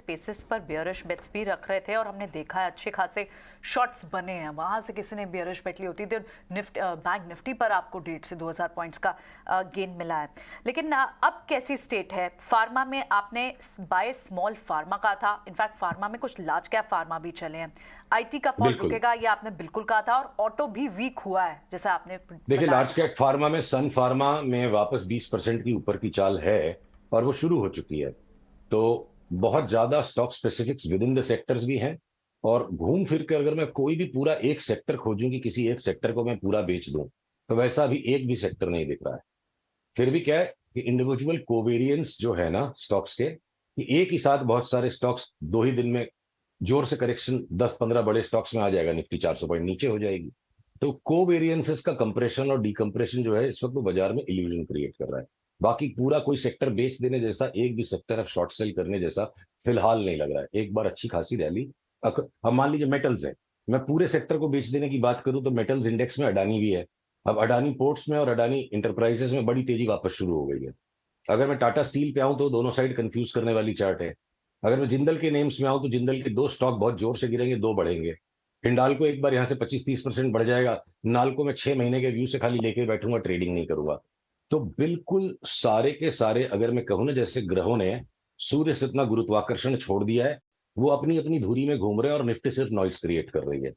Spaces पर bearish bets भी रख रहे थे और हमने देखा है अच्छे खासे शॉट्स बने हैं। वहां से किसी ने बियरिश बेट ली होती थी और बैंक निफ्टी पर आपको 1.5 से 2,000 पॉइंट्स का गेन मिला है। लेकिन अब कैसी स्टेट है? फार्मा में आपने बाय स्मॉल फार्मा का था, इनफैक्ट फार्मा में कुछ लार्ज कैप फार्मा भी चले हैं। आईटी का फॉल बिल्कुल। रुकेगा ये आपने बिल्कुल कहा था, और ऑटो भी वीक हुआ है जैसा आपने देखिए, बताया लार्ज था। कैप फार्मा में सन फार्मा में वापस 20% की ऊपर की चाल है और वो शुरू हो चुकी है। तो बहुत ज्यादा stock specifics with in the sectors भी हैं। और घूम फिर के अगर मैं कोई भी पूरा एक सेक्टर खोजूं कि किसी एक सेक्टर को मैं पूरा बेच दूं, तो वैसा अभी एक भी सेक्टर नहीं दिख रहा है। फिर भी क्या है कि इंडिविजुअल कोवेरियंस जो है ना स्टॉक्स के, कि एक ही साथ बहुत सारे स्टॉक्स 2 ही दिन में जोर से करेक्शन 10-15 बड़े स्टॉक्स में आ जाएगा, निफ्टी 400 पॉइंट नीचे हो जाएगी। तो कोवेरियंसेस का कंप्रेशन और डिकम्प्रेशन जो है इस वक्त वो बाजार में इल्यूजन क्रिएट कर रहा है। बाकी पूरा कोई सेक्टर बेच देने जैसा, एक भी सेक्टर अब शॉर्ट सेल करने जैसा फिलहाल नहीं लग रहा है। एक बार अच्छी खासी रैली, अब मान लीजिए मेटल्स है, मैं पूरे सेक्टर को बेच देने की बात करूं तो मेटल्स इंडेक्स में अडानी भी है। अब अडानी पोर्ट्स में और अडानी इंटरप्राइजेस में बड़ी तेजी वापस शुरू हो गई है। अगर मैं टाटा स्टील पे आऊं तो दोनों साइड कंफ्यूज करने वाली चार्ट है। अगर मैं जिंदल के नेम्स में आऊं तो जिंदल के दो स्टॉक बहुत जोर से गिरेंगे, दो बढ़ेंगे। हिंडाल्को एक बार यहां से 25-30% बढ़ जाएगा। नाल्को में 6 महीने के व्यू से खाली लेके बैठूंगा, ट्रेडिंग नहीं करूंगा। तो बिल्कुल सारे के सारे, अगर मैं कहूं ना, जैसे ग्रहों ने सूर्य से इतना गुरुत्वाकर्षण छोड़ दिया है, वो अपनी अपनी धुरी में घूम रहे हैं और निफ्टी सिर्फ नॉइस क्रिएट कर रही है।